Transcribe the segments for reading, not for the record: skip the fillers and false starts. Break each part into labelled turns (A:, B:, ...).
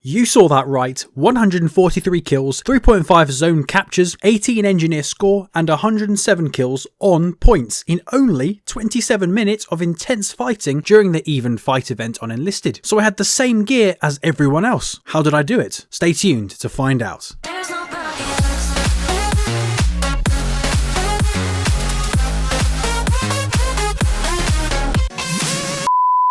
A: You saw that right, 143 kills, 3.5 zone captures, 18 engineer score, and 107 kills on points in only 27 minutes of intense fighting during the Even Fight event on Enlisted. So I had the same gear as everyone else. How did I do it? Stay tuned to find out.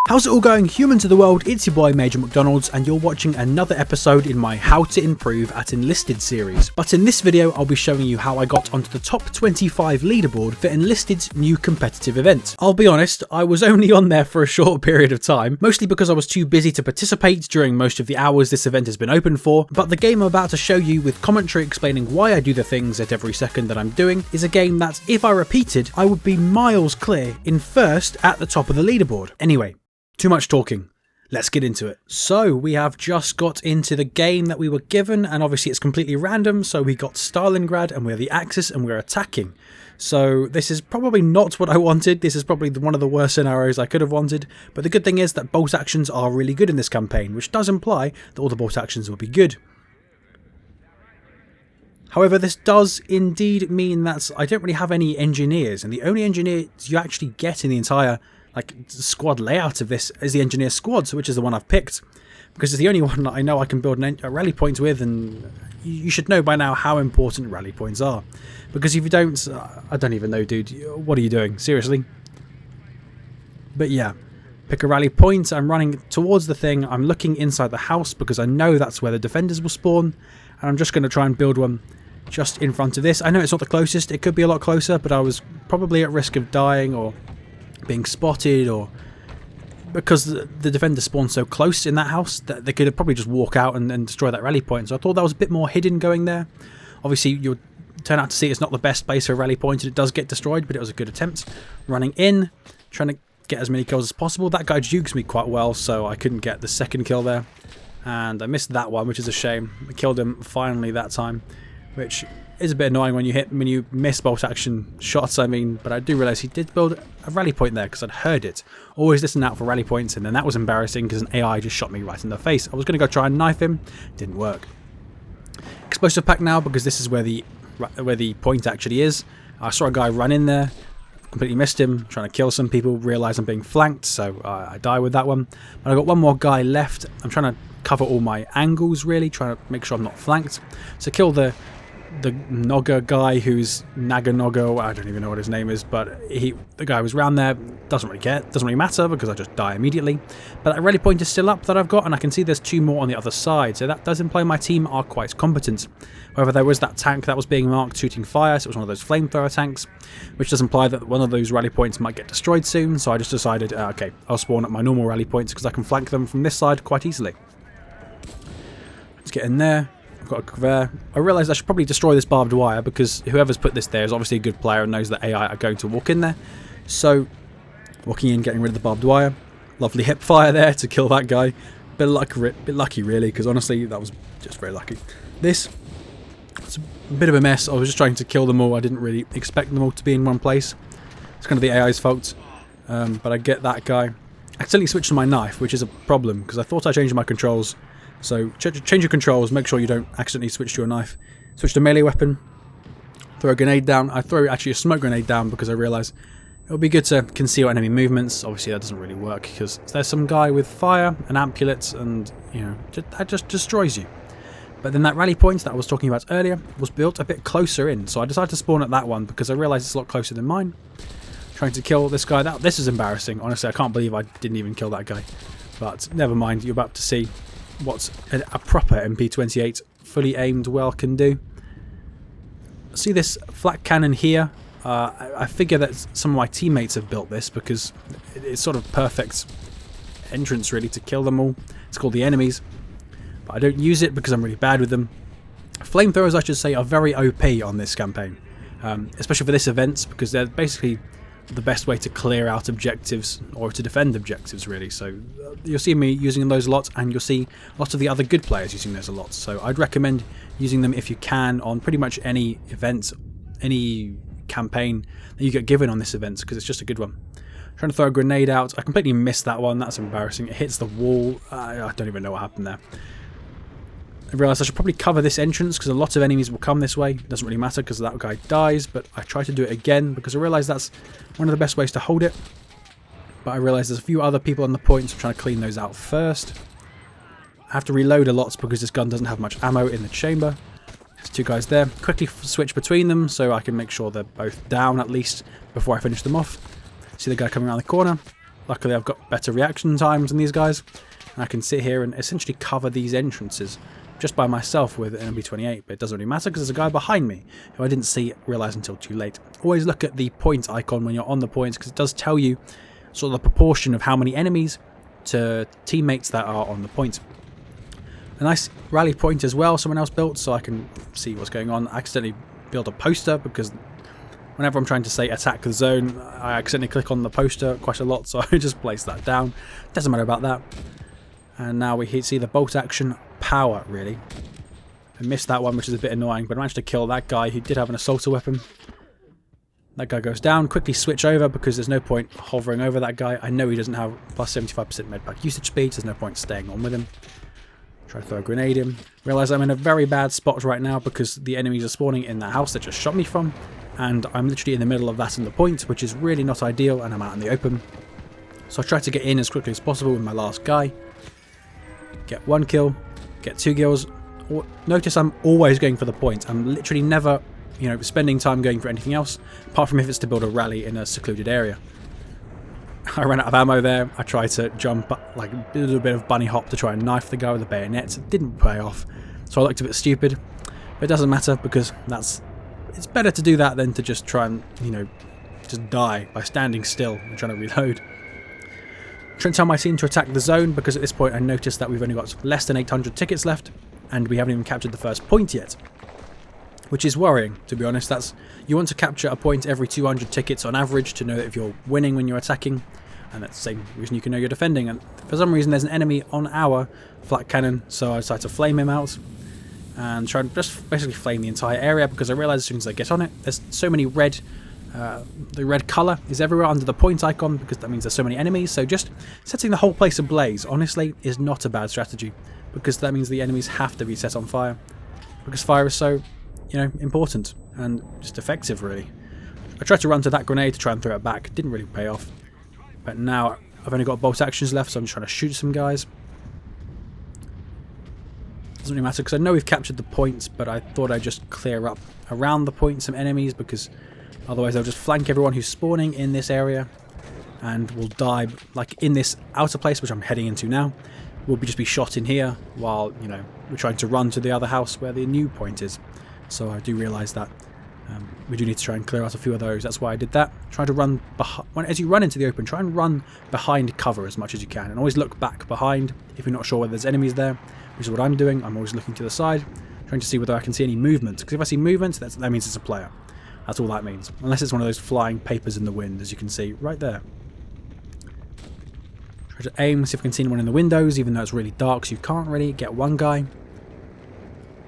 A: How's it all going, humans of the world? It's your boy MajorMcDonalds, and you're watching another episode in my How to Improve at Enlisted series. But in this video, I'll be showing you how I got onto the top 25 leaderboard for Enlisted's new competitive event. I'll be honest, I was only on there for a short period of time, mostly because I was too busy to participate during most of the hours this event has been open for, but the game I'm about to show you with commentary explaining why I do the things at every second that I'm doing is a game that, if I repeated, I would be miles clear in first at the top of the leaderboard. Anyway, too much talking. Let's get into it. So we have just got into the game that we were given, and obviously it's completely random. So we got Stalingrad and we're the Axis and we're attacking. So this is probably not what I wanted. This is probably one of the worst scenarios I could have wanted. But the good thing is that bolt actions are really good in this campaign, which does imply that all the bolt actions will be good. However, this does indeed mean that I don't really have any engineers, and the only engineers you actually get in the entire squad layout of this is the engineer squad, which is the one I've picked because it's the only one that I know I can build a rally point with, and you should know by now how important rally points are, because if you don't, I don't even know, dude, what are you doing, seriously? But yeah, pick a rally point. I'm running towards the thing. I'm looking inside the house because I know that's where the defenders will spawn, and I'm just going to try and build one just in front of this. I know it's not the closest, it could be a lot closer, but I was probably at risk of dying or being spotted, or because the defender spawned so close in that house that they could probably just walk out and destroy that rally point. So I thought that was a bit more hidden going there. Obviously you'll turn out to see it's not the best place for a rally point, and it does get destroyed, but it was a good attempt. Running in, trying to get as many kills as possible. That guy jukes me quite well, so I couldn't get the second kill there, and I missed that one, which is a shame. I killed him finally that time, which is a bit annoying when you miss bolt action shots, I mean, but I do realise he did build a rally point there because I'd heard it. Always listen out for rally points, and then that was embarrassing because an AI just shot me right in the face. I was going to go try and knife him, didn't work. Explosive pack now, because this is where the point actually is. I saw a guy run in there, completely missed him, trying to kill some people, realised I'm being flanked, so I die with that one. But I got one more guy left. I'm trying to cover all my angles, really, trying to make sure I'm not flanked. So kill the Nogger guy, who's Naganogo, I don't even know what his name is, but the guy was around there. Doesn't really care, doesn't really matter because I just die immediately. But that rally point is still up that I've got, and I can see there's two more on the other side, so that does imply my team are quite competent. However, there was that tank that was being marked shooting fire, so it was one of those flamethrower tanks, which does imply that one of those rally points might get destroyed soon. So I just decided, okay, I'll spawn at my normal rally points because I can flank them from this side quite easily. Let's get in there. I've got a cover. I realised I should probably destroy this barbed wire because whoever's put this there is obviously a good player and knows that AI are going to walk in there. So, walking in, getting rid of the barbed wire. Lovely hip fire there to kill that guy. Bit lucky really, because honestly that was just very lucky. It's a bit of a mess. I was just trying to kill them all. I didn't really expect them all to be in one place. It's kind of the AI's fault. But I get that guy. I accidentally switched to my knife, which is a problem because I thought I changed my controls. So change your controls, make sure you don't accidentally switch to a knife. Switch to melee weapon, throw a grenade down. I throw actually a smoke grenade down because I realise it would be good to conceal enemy movements. Obviously that doesn't really work because there's some guy with fire and ampulets, and you know, that just destroys you. But then that rally point that I was talking about earlier was built a bit closer in, so I decided to spawn at that one because I realised it's a lot closer than mine. Trying to kill this guy. This is embarrassing, honestly. I can't believe I didn't even kill that guy, but never mind, you're about to see what a proper MP28 fully aimed well can do. See this flak cannon here? I figure that some of my teammates have built this because it's sort of perfect entrance really to kill them all. It's called the enemies, but I don't use it because I'm really bad with them. Flamethrowers, I should say, are very OP on this campaign, especially for this event, because they're basically the best way to clear out objectives or to defend objectives really. So you'll see me using those a lot, and you'll see lots of the other good players using those a lot. So I'd recommend using them if you can on pretty much any event, any campaign that you get given on this event, because it's just a good one. Trying to throw a grenade out. I completely missed that one. That's embarrassing. It hits the wall. I don't even know what happened there. I realised I should probably cover this entrance because a lot of enemies will come this way. It doesn't really matter because that guy dies, but I try to do it again because I realise that's one of the best ways to hold it. But I realise there's a few other people on the point, so I'm trying to clean those out first. I have to reload a lot because this gun doesn't have much ammo in the chamber. There's two guys there. Quickly switch between them so I can make sure they're both down at least before I finish them off. See the guy coming around the corner. Luckily I've got better reaction times than these guys. And I can sit here and essentially cover these entrances just by myself with an MB28, but it doesn't really matter because there's a guy behind me who I didn't realise until too late. Always look at the point icon when you're on the points because it does tell you sort of the proportion of how many enemies to teammates that are on the point. A nice rally point as well someone else built so I can see what's going on. I accidentally built a poster because whenever I'm trying to say attack the zone, I accidentally click on the poster quite a lot, so I just place that down. Doesn't matter about that. And now we see the bolt action power, really. I missed that one, which is a bit annoying, but I managed to kill that guy who did have an assaulter weapon. That guy goes down. Quickly switch over because there's no point hovering over that guy. I know he doesn't have plus 75% medpack usage speed, so there's no point staying on with him. Try to throw a grenade in. Realise I'm in a very bad spot right now because the enemies are spawning in that house that just shot me from. And I'm literally in the middle of that in the point, which is really not ideal, and I'm out in the open. So I try to get in as quickly as possible with my last guy. Get one kill, get 2 kills. Notice I'm always going for the point. I'm literally never, spending time going for anything else, apart from if it's to build a rally in a secluded area. I ran out of ammo there. I tried to jump, like a little bit of bunny hop to try and knife the guy with the bayonet. It didn't pay off, so I looked a bit stupid. But it doesn't matter because it's better to do that than to just try and, just die by standing still and trying to reload. Trying to tell my team to attack the zone because at this point I noticed that we've only got less than 800 tickets left and we haven't even captured the first point yet. Which is worrying, to be honest. You want to capture a point every 200 tickets on average to know that if you're winning when you're attacking, and that's the same reason you can know you're defending. And for some reason there's an enemy on our flak cannon, so I decided to flame him out and try and just basically flame the entire area because I realised as soon as I get on it, there's so many red. The red colour is everywhere under the point icon because that means there's so many enemies, so just setting the whole place ablaze, honestly, is not a bad strategy because that means the enemies have to be set on fire because fire is so, important and just effective, really. I tried to run to that grenade to try and throw it back, didn't really pay off, but now I've only got bolt actions left, so I'm just trying to shoot some guys. Doesn't really matter because I know we've captured the points, but I thought I'd just clear up around the point some enemies because otherwise they'll just flank everyone who's spawning in this area and will die, like in this outer place, which I'm heading into now. We'll just be shot in here while, we're trying to run to the other house where the new point is. So I do realise that we do need to try and clear out a few of those. That's why I did that. Try to run as you run into the open, try and run behind cover as much as you can. And always look back behind if you're not sure whether there's enemies there, which is what I'm doing. I'm always looking to the side, trying to see whether I can see any movement. Because if I see movement, that means it's a player. That's all that means. Unless it's one of those flying papers in the wind, as you can see right there. Try to aim, see if I can see anyone in the windows, even though it's really dark, so you can't really get one guy.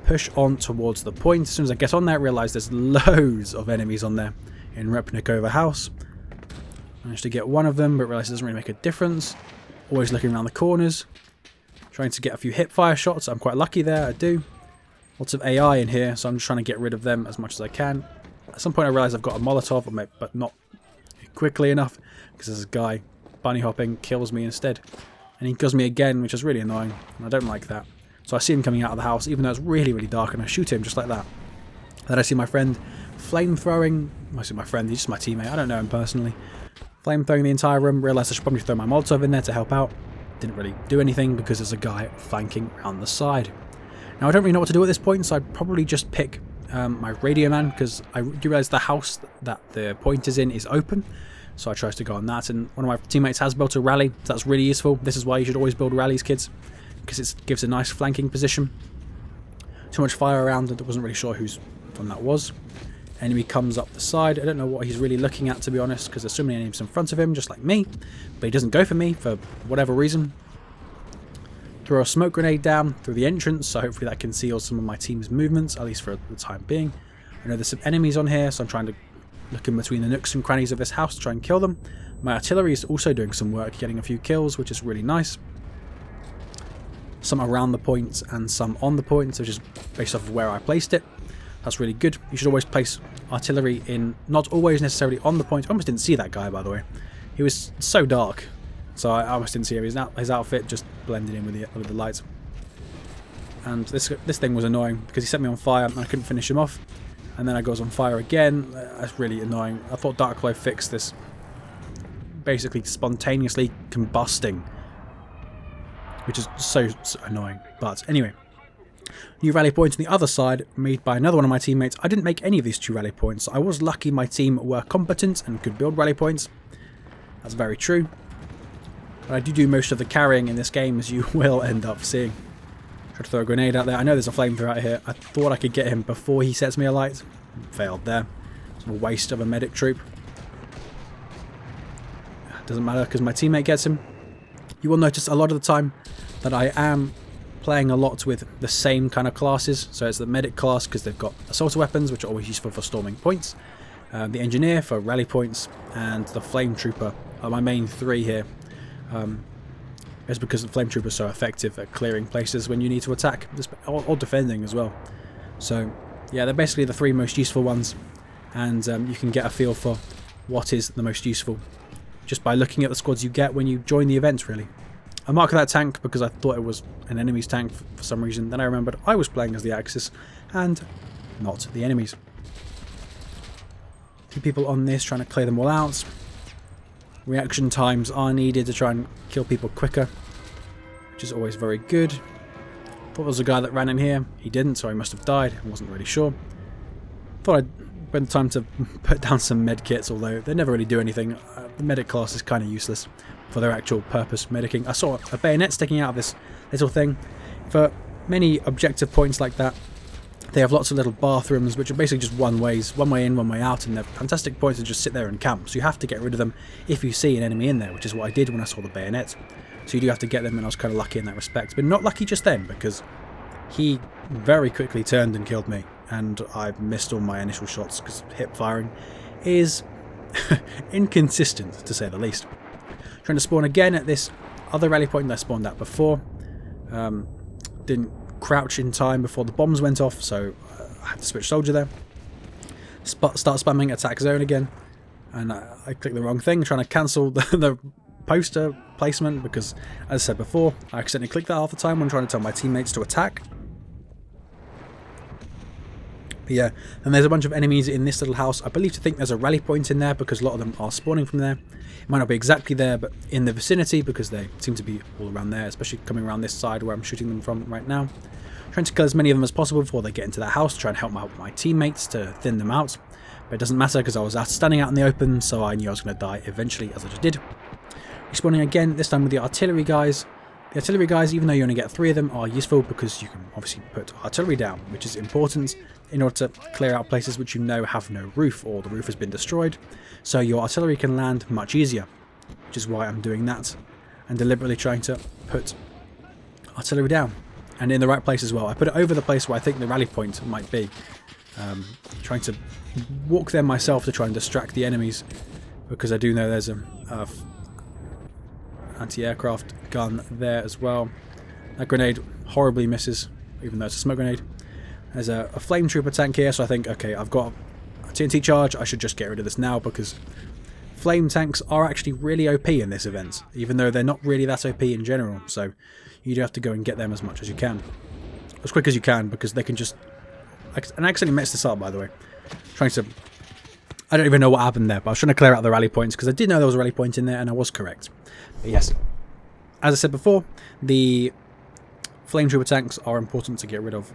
A: Push on towards the point. As soon as I get on there, I realise there's loads of enemies on there in Repnikova house. Managed to get one of them, but realise it doesn't really make a difference. Always looking around the corners. Trying to get a few hip fire shots. I'm quite lucky there, I do. Lots of AI in here, so I'm just trying to get rid of them as much as I can. At some point I realise I've got a Molotov, but not quickly enough, because there's a guy bunny hopping, kills me instead. And he kills me again, which is really annoying, and I don't like that. So I see him coming out of the house, even though it's really, really dark, and I shoot him just like that. Then I see my friend flame-throwing, I see my friend, he's just my teammate, I don't know him personally. Flame-throwing the entire room, realised I should probably throw my Molotov in there to help out. Didn't really do anything, because there's a guy flanking around the side. Now I don't really know what to do at this point, so I'd probably just pick my radio man, because I do realise the house that the point is in is open, so I tries to go on that, and one of my teammates has built a rally, so that's really useful. This is why you should always build rallies, kids, because it gives a nice flanking position. Too much fire around, and I wasn't really sure whose one that was. Enemy comes up the side. I don't know what he's really looking at, to be honest, because there's so many enemies in front of him, just like me, but he doesn't go for me for whatever reason. Throw a smoke grenade down through the entrance, so hopefully that conceals some of my team's movements, at least for the time being. I know there's some enemies on here, so I'm trying to look in between the nooks and crannies of this house to try and kill them. My artillery is also doing some work, getting a few kills, which is really nice. some around the point and some on the point, so just based off of where I placed it. That's really good. You should always place artillery in, not always necessarily on the point. I almost didn't see that guy, by the way. He was so dark, so I almost didn't see him. His outfit just blended in with the lights. And this thing was annoying because he set me on fire and I couldn't finish him off. And then I goes on fire again. That's really annoying. I thought Darkglow fixed this. Basically spontaneously combusting, which is so annoying. But anyway, new rally point on the other side made by another one of my teammates. I didn't make any of these 2 rally points. I was lucky my team were competent and could build rally points. That's very true. But I do most of the carrying in this game, as you will end up seeing. Try to throw a grenade out there. I know there's a flamethrower out here. I thought I could get him before he sets me alight. Failed there. It's a waste of a medic troop. Doesn't matter because my teammate gets him. You will notice a lot of the time that I am playing a lot with the same kind of classes. So it's the medic class because they've got assault weapons, which are always useful for storming points. The engineer for rally points, and the flame trooper are my main 3 here. It's because the flame trooper is so effective at clearing places when you need to attack, or defending as well. So yeah, they're basically the 3 most useful ones, and you can get a feel for what is the most useful just by looking at the squads you get when you join the event, really. I marked that tank because I thought it was an enemy's tank for some reason. Then I remembered I was playing as the Axis and not the enemies. 2 people on this, trying to clear them all out. Reaction times are needed to try and kill people quicker, which is always very good. Thought there was a guy that ran in here. He didn't, so he must have died. I wasn't really sure. Thought I'd spend the time to put down some med kits, although they never really do anything. The medic class is kind of useless for their actual purpose, medicing. I saw a bayonet sticking out of this little thing. For many objective points like that, they have lots of little bathrooms, which are basically just one way in, one way out, and they're fantastic points to just sit there and camp. So you have to get rid of them if you see an enemy in there, which is what I did when I saw the bayonet. So you do have to get them, and I was kind of lucky in that respect. But not lucky just then, because he very quickly turned and killed me, and I missed all my initial shots because hip firing is inconsistent, to say the least. Trying to spawn again at this other rally point that I spawned at before. Didn't crouch in time before the bombs went off, so I had to switch soldier there. Start spamming attack zone again, and I clicked the wrong thing, trying to cancel the poster placement because, as I said before, I accidentally clicked that half the time when trying to tell my teammates to attack. But yeah, and there's a bunch of enemies in this little house. I believe to think there's a rally point in there because a lot of them are spawning from there. It might not be exactly there, but in the vicinity because they seem to be all around there, especially coming around this side where I'm shooting them from right now. Trying to kill as many of them as possible before they get into that house, try and help out my teammates to thin them out. But it doesn't matter because I was standing out in the open, so I knew I was going to die eventually, as I just did. Respawning again, this time with the artillery guys. The artillery guys, even though you only get 3 of them, are useful because you can obviously put artillery down, which is important in order to clear out places which you know have no roof or the roof has been destroyed. So your artillery can land much easier, which is why I'm doing that and deliberately trying to put artillery down. And in the right place as well. I put it over the place where I think the rally point might be. Trying to walk there myself to try and distract the enemies, because I do know there's a anti-aircraft gun there as well. That grenade horribly misses, even though it's a smoke grenade. There's a flame trooper tank here, so I think, okay, I've got a TNT charge. I should just get rid of this now, because flame tanks are actually really OP in this event, even though they're not really that OP in general. So you do have to go and get them as much as you can, as quick as you can, because they can just... And I accidentally messed this up, by the way. Trying to... I don't even know what happened there, but I was trying to clear out the rally points, because I did know there was a rally point in there, and I was correct. But yes, as I said before, the flame trooper tanks are important to get rid of,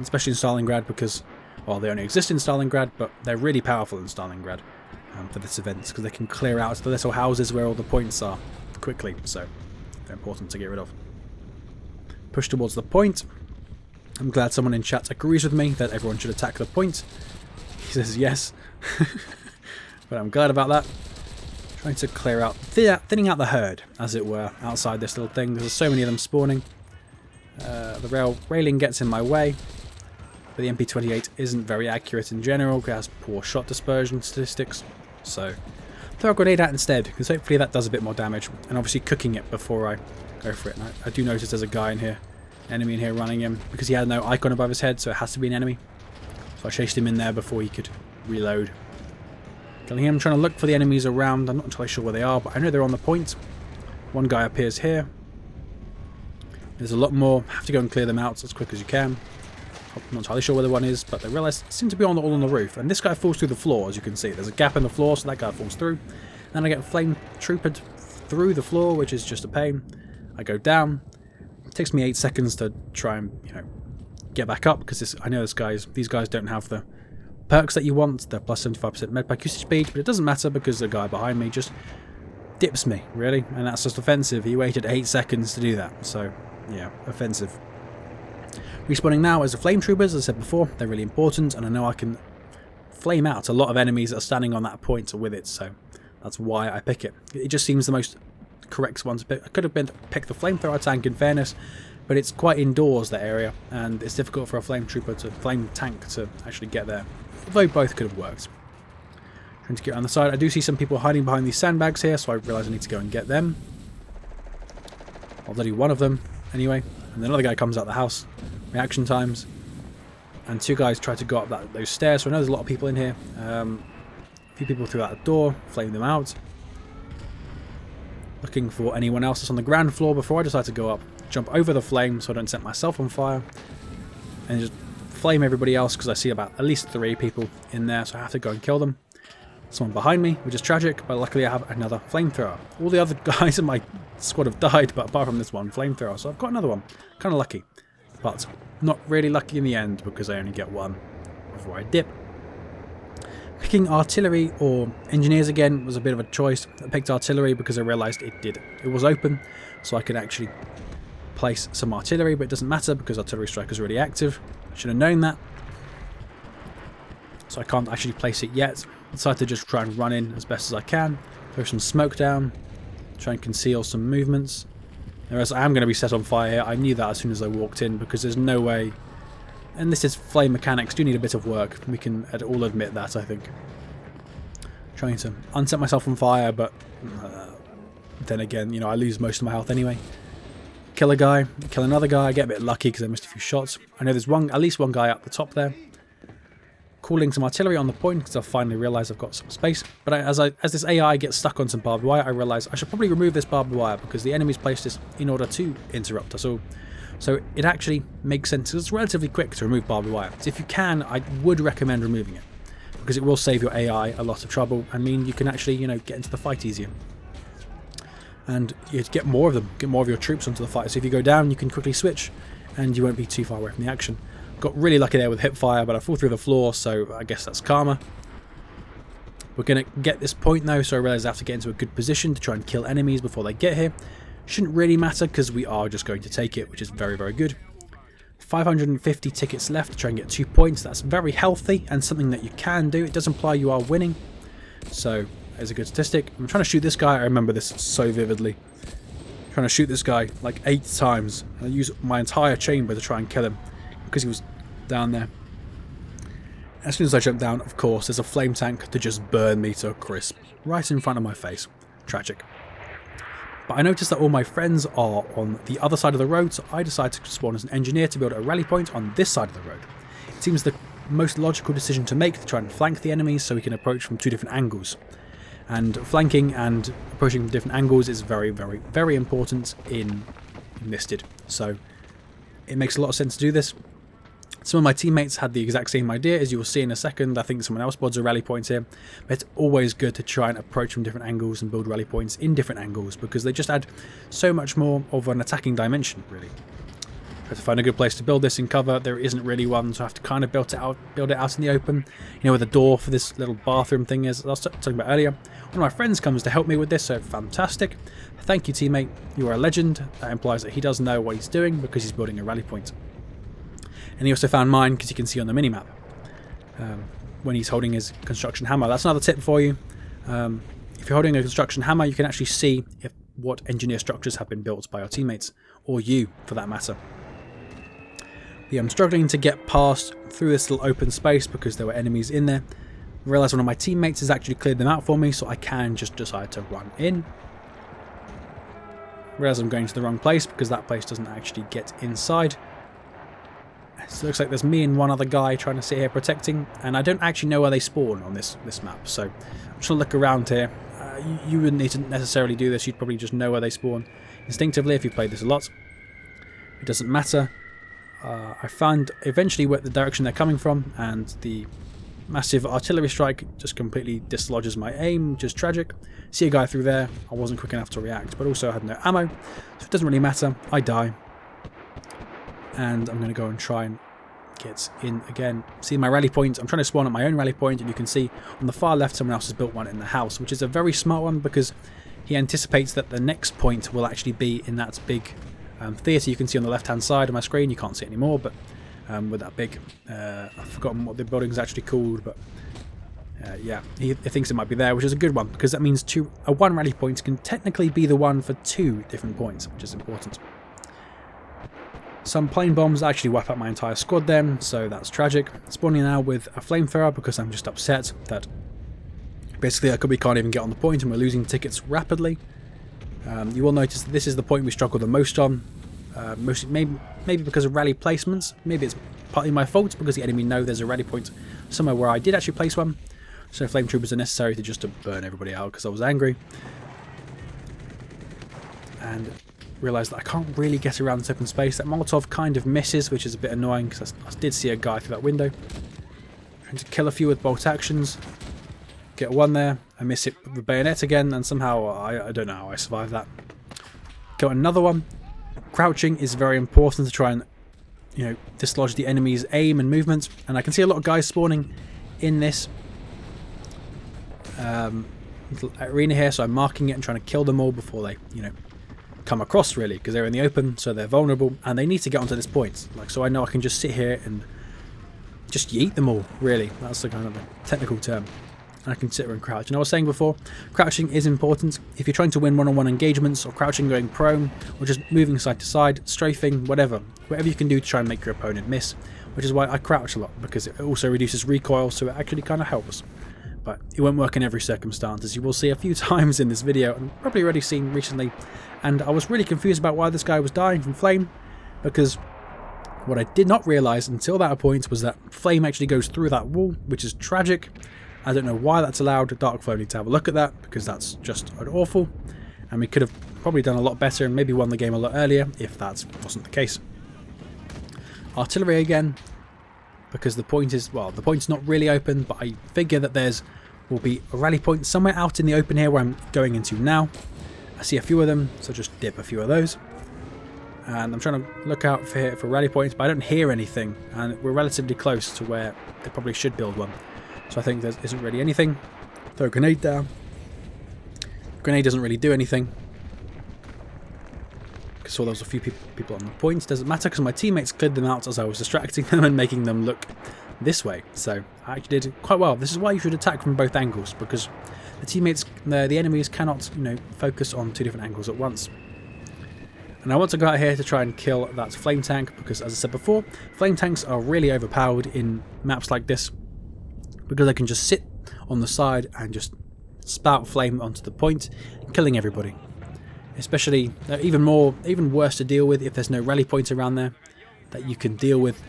A: especially in Stalingrad, because, well, they only exist in Stalingrad, but they're really powerful in Stalingrad for this event, because they can clear out the little houses where all the points are quickly, so they're important to get rid of. Push towards the point. I'm glad someone in chat agrees with me that everyone should attack the point. He says yes. But I'm glad about that. Trying to clear out, thinning out the herd, as it were, outside this little thing. There's so many of them spawning. The railing gets in my way. But the MP28 isn't very accurate in general. It has poor shot dispersion statistics. So throw a grenade out instead, because hopefully that does a bit more damage. And obviously cooking it before I go for it. And I do notice there's a guy in here, enemy in here running him, because he had no icon above his head, so it has to be an enemy. So I chased him in there before he could reload. Killing him, trying to look for the enemies around. I'm not entirely sure where they are, but I know they're on the point. One guy appears here. There's a lot more. Have to go and clear them out as quick as you can. I'm not entirely sure where the one is, but they realise they seem to be all on the roof. And this guy falls through the floor, as you can see. There's a gap in the floor, so that guy falls through. Then I get flame troopered through the floor, which is just a pain. I go down. It takes me 8 seconds to try and, get back up, because I know these guys don't have the perks that you want. They're plus 75% medpack usage speed, but it doesn't matter because the guy behind me just dips me, really. And that's just offensive. He waited 8 seconds to do that, so yeah, offensive. Respawning now as the flame troopers, as I said before, they're really important, and I know I can flame out a lot of enemies that are standing on that point with it, so that's why I pick it. It just seems the most correct one to pick. I could have picked the flamethrower tank in fairness, but it's quite indoors, that area, and it's difficult for a flame tank to actually get there. Although both could have worked. Trying to get around the side. I do see some people hiding behind these sandbags here, so I realise I need to go and get them. I'll do one of them anyway, and then another guy comes out the house. Reaction times, and 2 guys try to go up those stairs, so I know there's a lot of people in here. A few people through that door, flame them out. Looking for anyone else that's on the ground floor before I decide to go up. Jump over the flame so I don't set myself on fire, and just flame everybody else, because I see about at least 3 people in there, so I have to go and kill them. Someone behind me, which is tragic, but luckily I have another flamethrower. All the other guys in my squad have died, but apart from this one flamethrower, so I've got another one. Kind of lucky. But not really lucky in the end, because I only get one before I dip. Picking artillery or engineers again was a bit of a choice. I picked artillery because I realised it was open, so I could actually place some artillery, but it doesn't matter because artillery strike is already active. I should have known that. So I can't actually place it yet. I decided to just try and run in as best as I can, throw some smoke down, try and conceal some movements. Whereas I am going to be set on fire here. I knew that as soon as I walked in, because there's no way. And this is flame mechanics, do need a bit of work. We can all admit that, I think. Trying to unset myself on fire, but then again, I lose most of my health anyway. Kill a guy, kill another guy. I get a bit lucky because I missed a few shots. I know there's at least one guy up the top there. Calling some artillery on the point because I finally realise I've got some space. But as this AI gets stuck on some barbed wire, I realise I should probably remove this barbed wire because the enemy's placed this in order to interrupt us all. So it actually makes sense. It's relatively quick to remove barbed wire. So if you can, I would recommend removing it, because it will save your AI a lot of trouble and mean you can actually, get into the fight easier. And you get more of them, get more of your troops onto the fight. So if you go down, you can quickly switch and you won't be too far away from the action. Got really lucky there with hip fire, but I fall through the floor, so I guess that's karma. We're going to get this point though, so I realise I have to get into a good position to try and kill enemies before they get here. Shouldn't really matter because we are just going to take it, which is very, very good. 550 tickets left to try and get 2 points. That's very healthy and something that you can do. It does imply you are winning, so it's a good statistic. I'm trying to shoot this guy. I remember this so vividly. Trying to shoot this guy like 8 times. I use my entire chamber to try and kill him because he was down there. As soon as I jump down, of course, there's a flame tank to just burn me to a crisp right in front of my face. Tragic. But I noticed that all my friends are on the other side of the road, so I decided to spawn as an engineer to build a rally point on this side of the road. It seems the most logical decision to make to try and flank the enemies so we can approach from 2 different angles. And flanking and approaching from different angles is very, very, very important in Enlisted. So it makes a lot of sense to do this. Some of my teammates had the exact same idea, as you will see in a second. I think someone else spots a rally point here. But it's always good to try and approach from different angles and build rally points in different angles, because they just add so much more of an attacking dimension, really. I have to find a good place to build this in cover. There isn't really one, so I have to kind of build it out in the open. Where the door for this little bathroom thing is. I was talking about earlier. One of my friends comes to help me with this, so fantastic. Thank you, teammate. You are a legend. That implies that he does know what he's doing because he's building a rally point. And he also found mine, because you can see on the minimap when he's holding his construction hammer. That's another tip for you. If you're holding a construction hammer, you can actually see what engineer structures have been built by your teammates, or you for that matter. But yeah, I'm struggling to get past through this little open space because there were enemies in there. I realised one of my teammates has actually cleared them out for me, so I can just decide to run in. Realize I'm going to the wrong place because that place doesn't actually get inside. So it looks like there's me and one other guy trying to sit here protecting, and I don't actually know where they spawn on this map, so I'm just going to look around here. You wouldn't need to necessarily do this, you'd probably just know where they spawn instinctively if you played this a lot. It doesn't matter. I found eventually what the direction they're coming from, and the massive artillery strike just completely dislodges my aim, which is tragic. See a guy through there, I wasn't quick enough to react, but also I had no ammo, so it doesn't really matter. I die. And I'm going to go and try and get in again. See my rally point? I'm trying to spawn at my own rally point, and you can see on the far left someone else has built one in the house, which is a very smart one because he anticipates that the next point will actually be in that big theatre you can see on the left hand side of my screen. You can't see it anymore, but with that big, I've forgotten what the building's actually called, but yeah, he thinks it might be there, which is a good one because that means one rally point can technically be the one for 2 different points, which is important. Some plane bombs actually wipe out my entire squad then, so that's tragic. Spawning now with a flamethrower because I'm just upset that basically we can't even get on the point and we're losing tickets rapidly. You will notice that this is the point we struggle the most on, maybe because of rally placements. Maybe it's partly my fault because the enemy know there's a rally point somewhere where I did actually place one, so flame troopers are necessary to burn everybody out because I was angry. And realised that I can't really get around this open space. That Molotov kind of misses, which is a bit annoying because I did see a guy through that window. Trying to kill a few with bolt actions. Get one there. I miss it with the bayonet again, and somehow I don't know how I survived that. Got another one. Crouching is very important to try and dislodge the enemy's aim and movement. And I can see a lot of guys spawning in this little arena here, so I'm marking it and trying to kill them all before they come across, really, because they're in the open, so they're vulnerable and they need to get onto this point. So I know I can just sit here and just yeet them all, really. That's the kind of a technical term. And I can sit here and crouch. And I was saying before, crouching is important. If you're trying to win one-on-one engagements, or crouching going prone, or just moving side to side, strafing, whatever you can do to try and make your opponent miss, which is why I crouch a lot, because it also reduces recoil, so it actually kind of helps. But it won't work in every circumstance, as you will see a few times in this video, and probably already seen recently. And I was really confused about why this guy was dying from flame, because what I did not realise until that point was that flame actually goes through that wall, which is tragic. I don't know why that's allowed. Dark Flow need to have a look at that, because that's just awful, and we could have probably done a lot better and maybe won the game a lot earlier if that wasn't the case. Artillery again, because the point's not really open, but I figure that will be a rally point somewhere out in the open here where I'm going into now. I see a few of them, so just dip a few of those. And I'm trying to look out for rally points, but I don't hear anything, and we're relatively close to where they probably should build one. So I think there isn't really anything. Throw a grenade down. Grenade doesn't really do anything. I saw there was a few people on the points. Doesn't matter because my teammates cleared them out as I was distracting them and making them look this way. So I actually did quite well. This is why you should attack from both angles, because the enemies cannot focus on 2 different angles at once. And I want to go out here to try and kill that flame tank, because as I said before, flame tanks are really overpowered in maps like this, because they can just sit on the side and just spout flame onto the point, killing everybody. Especially even worse to deal with if there's no rally point around there that you can deal with.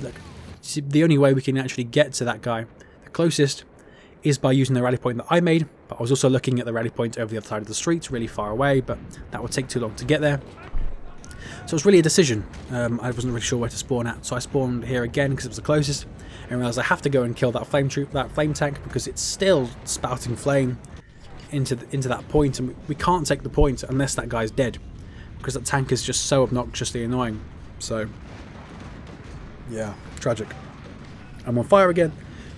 A: The only way we can actually get to that guy, the closest, is by using the rally point that I made. But I was also looking at the rally point over the other side of the street, really far away, but that would take too long to get there. So it's really a decision. I wasn't really sure where to spawn at, so I spawned here again because it was the closest, and realised I have to go and kill that flame tank, because it's still spouting flame into that point, and we can't take the point unless that guy's dead, because that tank is just so obnoxiously annoying. So yeah, tragic. I'm on fire again,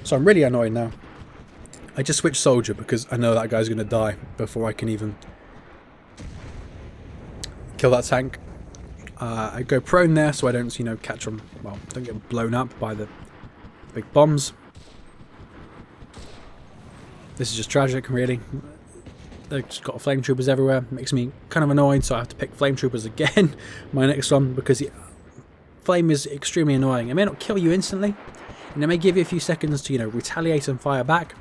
A: so I'm really annoyed now. I just switched soldier because I know that guy's going to die before I can even kill that tank. I go prone there so I don't catch them, don't get blown up by the big bombs. This is just tragic, really. They've just got flame troopers everywhere. It makes me kind of annoyed, so I have to pick flame troopers again, my next one, because flame is extremely annoying. It may not kill you instantly, and it may give you a few seconds to retaliate and fire back,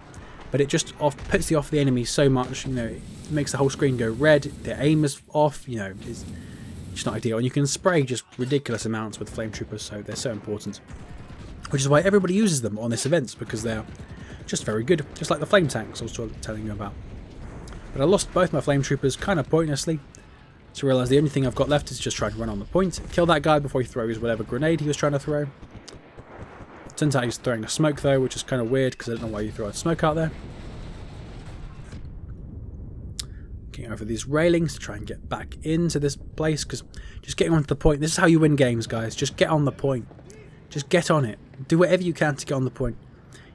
A: but it just puts off the enemy so much. It makes the whole screen go red. Their aim is off. which is not ideal. And you can spray just ridiculous amounts with flame troopers, so they're so important. Which is why everybody uses them on this event, because they're just very good, just like the flame tanks I was telling you about. But I lost both my flame troopers kind of pointlessly, to realise the only thing I've got left is just try to run on the point, kill that guy before he throws whatever grenade he was trying to throw. Turns out he's throwing a smoke though, which is kind of weird because I don't know why you throw a smoke out there. Getting over these railings to try and get back into this place, because just getting onto the point, this is how you win games, guys. Just get on the point. Just get on it. Do whatever you can to get on the point.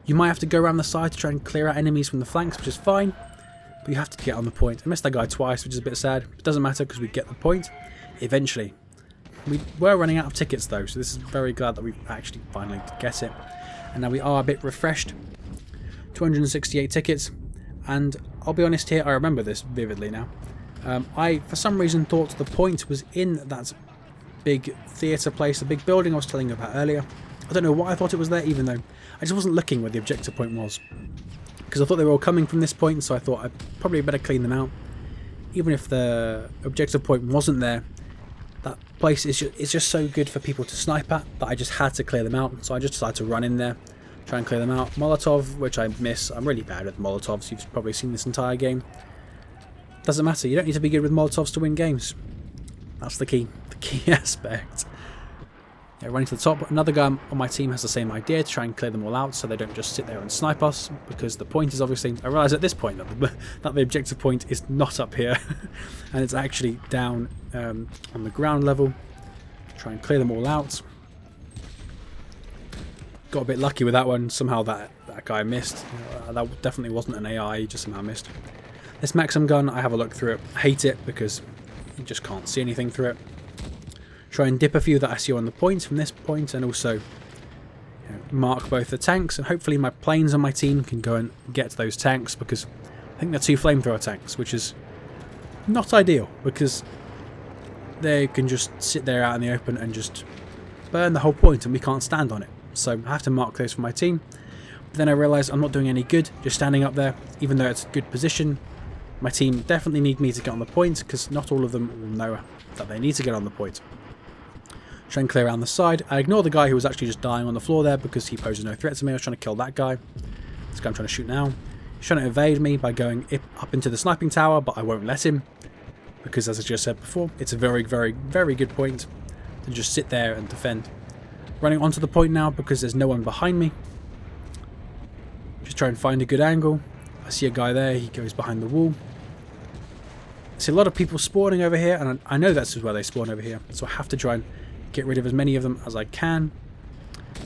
A: You might have to go around the side to try and clear out enemies from the flanks, which is fine. But you have to get on the point. I missed that guy twice, which is a bit sad. It doesn't matter because we get the point eventually. We were running out of tickets though, so this is very glad that we actually finally did get it. And now we are a bit refreshed. 268 tickets. And I'll be honest here, I remember this vividly now. I, for some reason, thought the point was in that big theatre place, the big building I was telling you about earlier. I don't know why I thought it was there, even though I just wasn't looking where the objective point was. Because I thought they were all coming from this point, so I thought I'd probably better clean them out. Even if the objective point wasn't there, that place is just so good for people to snipe at that I just had to clear them out. So I just decided to run in there, try and clear them out. Molotov, which I miss. I'm really bad at Molotovs. You've probably seen this entire game. Doesn't matter. You don't need to be good with Molotovs to win games. That's the key aspect. Yeah, running to the top. Another guy on my team has the same idea, to try and clear them all out so they don't just sit there and snipe us, because the point is obviously, I realise at this point that the objective point is not up here and it's actually down on the ground level. Try and clear them all out. Got a bit lucky with that one. Somehow that guy missed. That definitely wasn't an AI, he just somehow missed. This Maxim gun, I have a look through it. I hate it because you just can't see anything through it. Try and dip a few that I see on the point from this point, and also mark both the tanks, and hopefully my planes on my team can go and get those tanks, because I think they're 2 flamethrower tanks, which is not ideal because they can just sit there out in the open and just burn the whole point and we can't stand on it. So I have to mark those for my team. But then I realise I'm not doing any good just standing up there, even though it's a good position. My team definitely need me to get on the point, because not all of them will know that they need to get on the point. Try and clear around the side. I ignore the guy who was actually just dying on the floor there because he poses no threat to me. I was trying to kill that guy. This guy I'm trying to shoot now. He's trying to evade me by going up into the sniping tower, but I won't let him, because as I just said before, it's a very, very, very good point to just sit there and defend. Running onto the point now because there's no one behind me. Just try and find a good angle. I see a guy there, he goes behind the wall. I see a lot of people spawning over here, and I know that's where they spawn over here, so I have to try and get rid of as many of them as I can.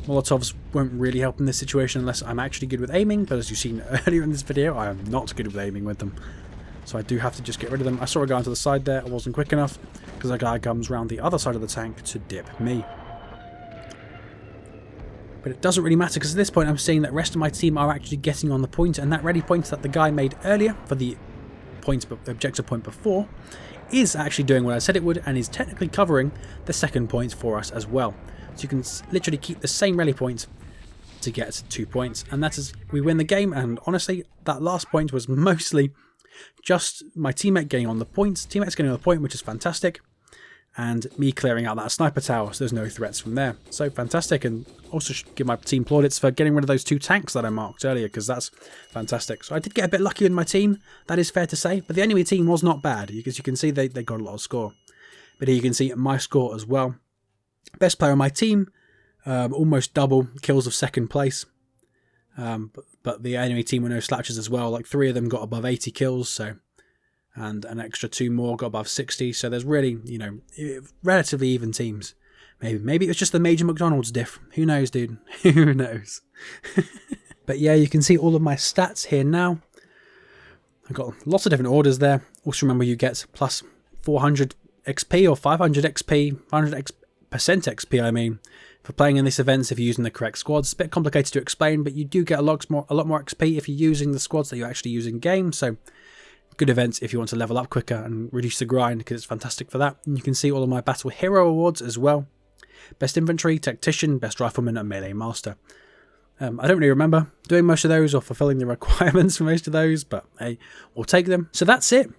A: Molotovs won't really help in this situation unless I'm actually good with aiming, but as you've seen earlier in this video, I am not good with aiming with them. So I do have to just get rid of them. I saw a guy onto the side there, I wasn't quick enough, because that guy comes around the other side of the tank to dip me. But it doesn't really matter, because at this point I'm seeing that the rest of my team are actually getting on the point, and that ready point that the guy made earlier for the objective point before is actually doing what I said it would, and is technically covering the second point for us as well. So you can literally keep the same rally point to get 2 points, and that is, we win the game. And honestly, that last point was mostly just my teammate getting on the point, which is fantastic, and me clearing out that sniper tower, so there's no threats from there. So fantastic, and also should give my team plaudits for getting rid of those 2 tanks that I marked earlier, because that's fantastic. So I did get a bit lucky in my team, that is fair to say, but the enemy team was not bad, because you can see they got a lot of score. But here you can see my score as well. Best player on my team, almost double kills of second place. But the enemy team were no slouches as well, like 3 of them got above 80 kills, so, and an extra 2 more got above 60, so there's really, you know, relatively even teams. Maybe it was just the MajorMcDonalds diff. Who knows, dude? Who knows? But yeah, you can see all of my stats here now. I've got lots of different orders there. Also remember, you get plus 400 XP or 500 XP, 500% XP, I mean, for playing in this event if you're using the correct squads. It's a bit complicated to explain, but you do get a lot more XP if you're using the squads that you actually use in game. So good event if you want to level up quicker and reduce the grind, because it's fantastic for that. And you can see all of my battle hero awards as well. Best infantry, tactician, best rifleman, and melee master. I don't really remember doing most of those or fulfilling the requirements for most of those, but hey, we'll take them. So that's it.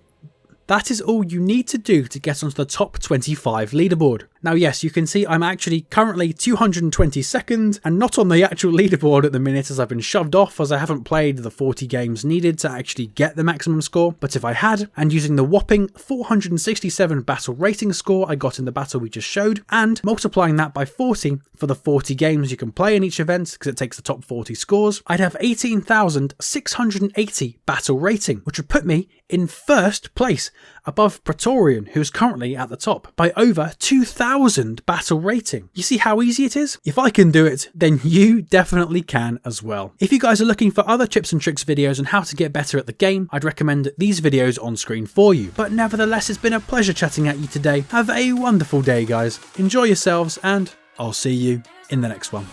A: That is all you need to do to get onto the top 25 leaderboard. Now yes, you can see I'm actually currently 222nd and not on the actual leaderboard at the minute, as I've been shoved off as I haven't played the 40 games needed to actually get the maximum score. But if I had, and using the whopping 467 battle rating score I got in the battle we just showed, and multiplying that by 40 for the 40 games you can play in each event, because it takes the top 40 scores, I'd have 18,680 battle rating, which would put me in first place, above Praetorian, who is currently at the top, by over 2,000 battle rating. You see how easy it is? If I can do it, then you definitely can as well. If you guys are looking for other tips and tricks videos on how to get better at the game, I'd recommend these videos on screen for you. But nevertheless, it's been a pleasure chatting at you today. Have a wonderful day, guys. Enjoy yourselves, and I'll see you in the next one.